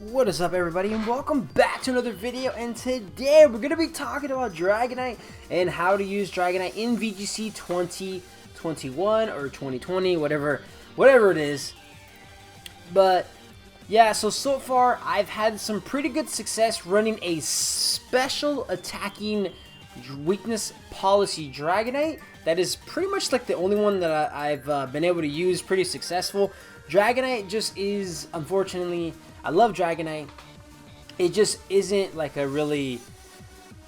What is up, everybody, and welcome back to another video. And today we're going to be talking about Dragonite and how to use Dragonite in VGC 2021 or 2020, whatever it is. But yeah, so far I've had some pretty good success running a special attacking weakness policy Dragonite. That is pretty much like the only one that I've been able to use pretty successful. Dragonite just is, unfortunately, I love Dragonite. It just isn't like a really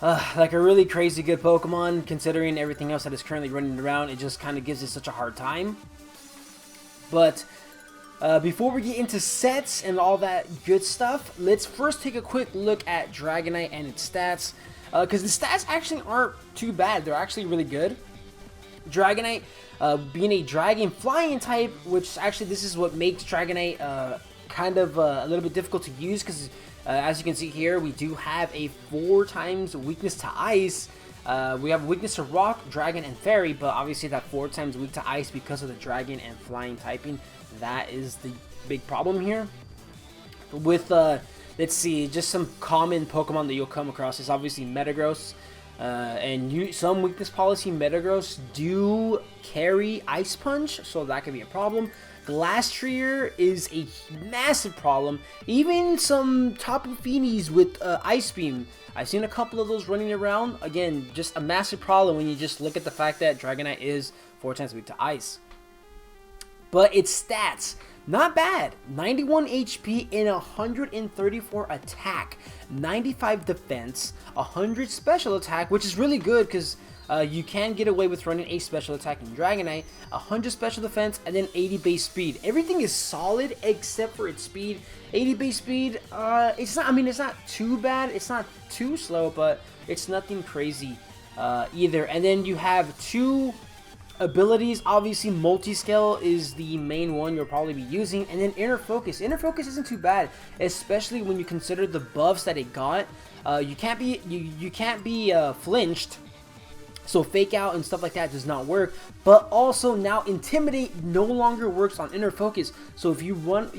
crazy good Pokemon, considering everything else that is currently running around. It just kind of gives it such a hard time. But before we get into sets and all that good stuff, let's first take a quick look at Dragonite and its stats, because the stats actually aren't too bad. They're actually really good. Dragonite, being a dragon flying type, which actually this is what makes Dragonite kind of a little bit difficult to use, because as you can see here, we do have a 4 times weakness to ice. We have weakness to rock, dragon, and fairy, but obviously that 4 times weak to ice because of the dragon and flying typing. That is the big problem here. With let's see, just some common Pokemon that you'll come across is obviously Metagross. And some weakness policy Metagross do carry Ice Punch, so that could be a problem. Glastrier is a massive problem. Even some Tapu Finis with Ice Beam. I've seen a couple of those running around. Again, just a massive problem when you just look at the fact that Dragonite is 4 times weak to ice. But its stats, not bad. 91 HP and 134 attack, 95 defense, 100 special attack, which is really good because you can get away with running a special attack in Dragonite, 100 special defense, and then 80 base speed. Everything is solid except for its speed. 80 base speed, it's not too bad. It's not too slow, but it's nothing crazy either. And then you have 2 abilities. Obviously, multi-scale is the main one you'll probably be using, and then inner focus. Inner focus isn't too bad, especially when you consider the buffs that it got. You can't be flinched, so fake out and stuff like that does not work. But also now intimidate no longer works on inner focus. So if you want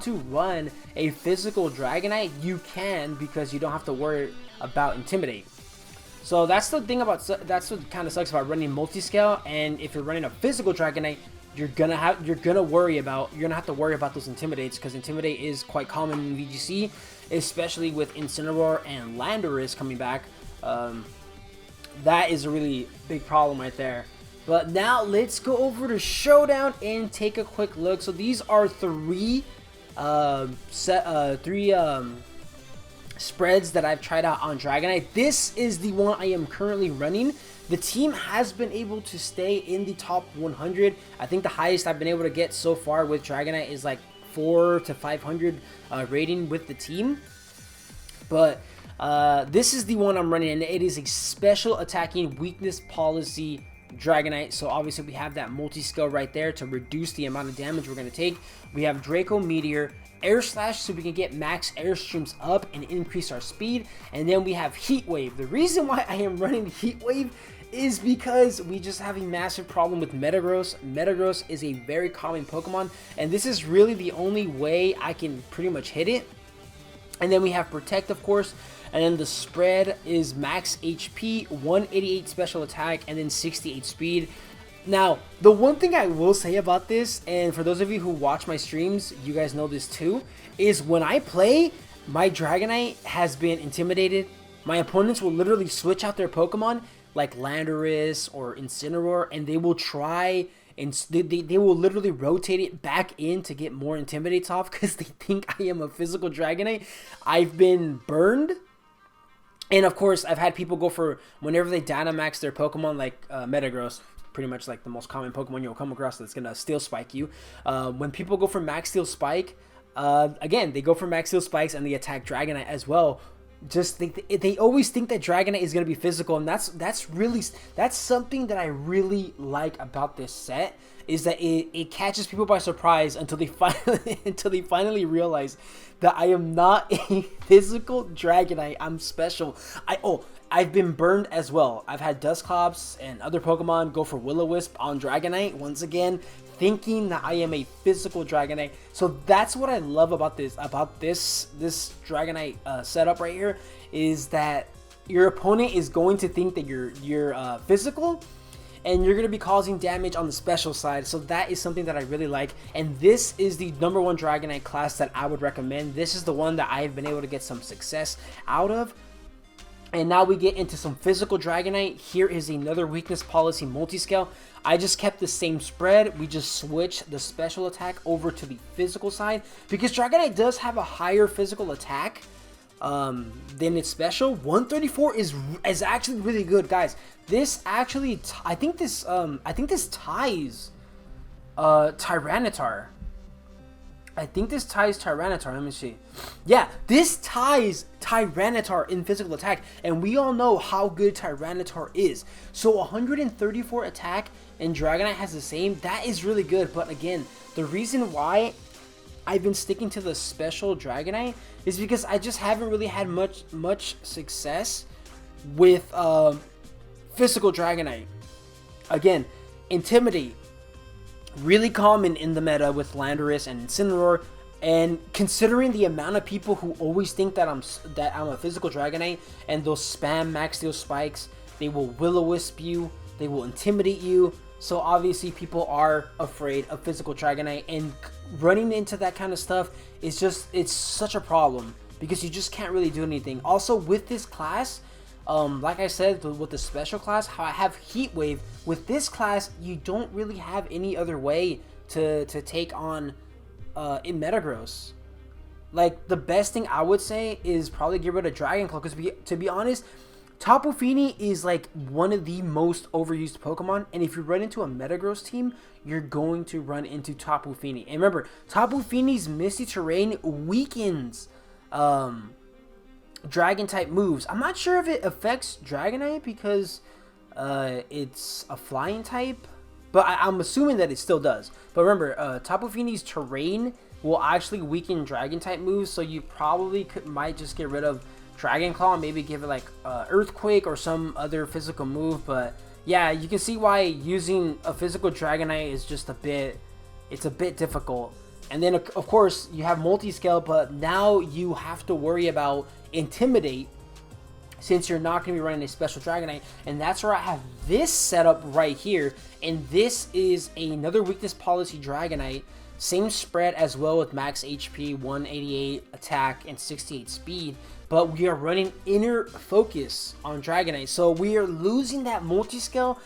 to run a physical Dragonite, you can, because you don't have to worry about intimidate. So that's the thing about, that's what kind of sucks about running multi-scale. And if you're running a physical Dragonite, you're gonna have to worry about those intimidates, because intimidate is quite common in VGC, especially with Incineroar and Landorus coming back. That is a really big problem right there. But now let's go over to Showdown and take a quick look. So these are 3 spreads that I've tried out on Dragonite. This is the one I am currently running. The team has been able to stay in the top 100. I think the highest I've been able to get so far with Dragonite is like 400 to 500 rating with the team. But this is the one I'm running, and it is a special attacking weakness policy Dragonite. So obviously we have that multi-scale right there to reduce the amount of damage we're going to take. We have Draco Meteor, Air Slash, so we can get max airstreams up and increase our speed. And then we have Heat Wave. The reason why I am running Heat Wave is because we just have a massive problem with Metagross. Metagross is a very common Pokemon, and this is really the only way I can pretty much hit it. And then we have Protect, of course. And then the spread is max HP, 188 special attack, and then 68 speed. Now, the one thing I will say about this, and for those of you who watch my streams, you guys know this too, is when I play, my Dragonite has been intimidated. My opponents will literally switch out their Pokemon, like Landorus or Incineroar, and they will try, and they will literally rotate it back in to get more intimidates off, because they think I am a physical Dragonite. I've been burned. And of course, I've had people go for, whenever they Dynamax their Pokemon, like Metagross, pretty much like the most common Pokemon you'll come across that's gonna Steel Spike you. When people go for Max Steel Spike, again, they go for Max Steel Spikes and they attack Dragonite as well. Just they always think that Dragonite is gonna be physical, and that's something that I really like about this set, is that it catches people by surprise until they finally realize that I am not a physical Dragonite. I'm special. I've been burned as well. I've had Dusclops and other Pokemon go for Will-O-Wisp on Dragonite. Once again, thinking that I am a physical Dragonite. So that's what I love about this Dragonite setup right here, is that your opponent is going to think that you're physical, and you're going to be causing damage on the special side. So that is something that I really like, and this is the #1 Dragonite class that I would recommend. This is the one that I've been able to get some success out of. And now we get into some physical Dragonite. Here is another weakness policy multi-scale. I just kept the same spread. We just switched the special attack over to the physical side, because Dragonite does have a higher physical attack than its special. 134 is actually really good, guys. This actually, I think this ties Tyranitar. I think this ties Tyranitar. Let me see. Yeah, this ties Tyranitar in physical attack, and we all know how good Tyranitar is. So 134 attack, and Dragonite has the same. That is really good. But again, the reason why I've been sticking to the special Dragonite is because I just haven't really had much success with physical Dragonite. Again, Intimidate, really common in the meta with Landorus and Incineroar, and considering the amount of people who always think that I'm a physical Dragonite, and they'll spam Max Steel Spikes, they will Will-O-Wisp you, they will intimidate you. So obviously people are afraid of physical Dragonite, and running into that kind of stuff is just, it's such a problem, because you just can't really do anything. Also with this class, like I said, with the special class, how I have Heat Wave, with this class, you don't really have any other way to take on in Metagross. Like, the best thing I would say is probably get rid of Dragon Claw, because to be honest, Tapu Fini is like one of the most overused Pokemon, and if you run into a Metagross team, you're going to run into Tapu Fini. And remember, Tapu Fini's Misty Terrain weakens Dragon type moves. I'm not sure if it affects Dragonite because it's a flying type, but I'm assuming that it still does. But remember, Tapu Fini's terrain will actually weaken Dragon type moves, so you probably might just get rid of Dragon Claw and maybe give it like Earthquake or some other physical move. But yeah, you can see why using a physical Dragonite is just it's a bit difficult. And then of course you have multi-scale, but now you have to worry about Intimidate, since you're not going to be running a special Dragonite. And that's where I have this setup right here, and this is another weakness policy Dragonite, same spread as well, with max HP, 188 attack, and 68 speed, but we are running Inner Focus on Dragonite, so we are losing that multi-scale,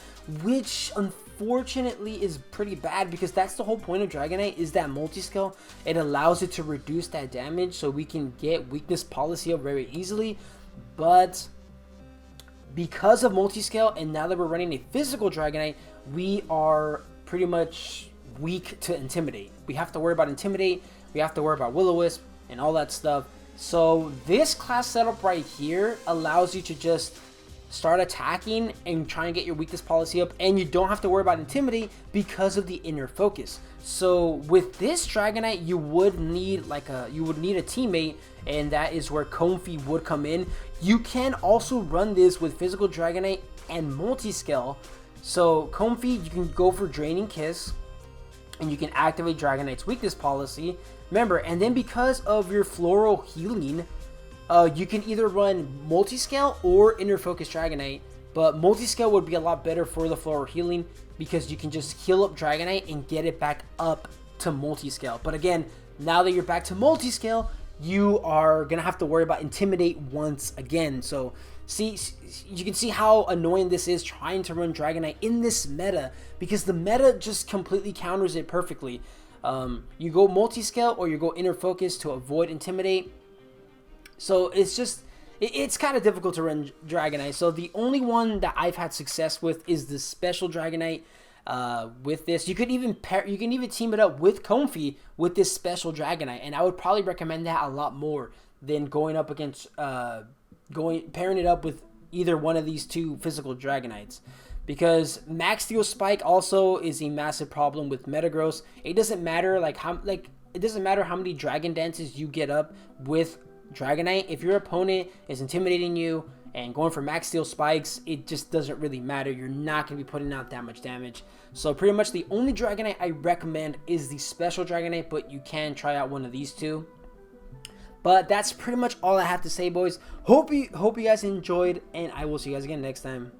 which unfortunately is pretty bad, because that's the whole point of Dragonite, is that multi-scale. It allows it to reduce that damage, so we can get weakness policy up very easily. But because of multi-scale, and now that we're running a physical Dragonite, we are pretty much weak to Intimidate. We have to worry about Intimidate, we have to worry about Will-O-Wisp, and all that stuff. So this class setup right here allows you to just start attacking and try and get your weakness policy up, and you don't have to worry about Intimidate because of the Inner Focus. So with this Dragonite, you would need a teammate, and that is where Comfey would come in. You can also run this with physical Dragonite and multi-scale. So Comfey, you can go for Draining Kiss, and you can activate Dragonite's weakness policy. Remember, and then because of your Floral Healing, you can either run multi-scale or Inner Focus Dragonite, but multi-scale would be a lot better for the Floral Healing, because you can just heal up Dragonite and get it back up to multi-scale. But again, now that you're back to multi-scale, you are gonna have to worry about Intimidate once again. So see, you can see how annoying this is trying to run Dragonite in this meta, because the meta just completely counters it perfectly. You go multi-scale or you go Inner Focus to avoid Intimidate. So it's kind of difficult to run Dragonite. So the only one that I've had success with is the special Dragonite. With this, you can even team it up with Comfey with this special Dragonite, and I would probably recommend that a lot more than going up against pairing it up with either one of these two physical Dragonites. Because Max Steel Spike also is a massive problem with Metagross. It doesn't matter it doesn't matter how many Dragon Dances you get up with Dragonite. If your opponent is intimidating you And going for max steel spikes, it just doesn't really matter. You're not going to be putting out that much damage. So pretty much the only Dragonite I recommend is the special Dragonite, but you can try out one of these two. But that's pretty much all I have to say, boys. Hope you guys enjoyed, and I will see you guys again next time.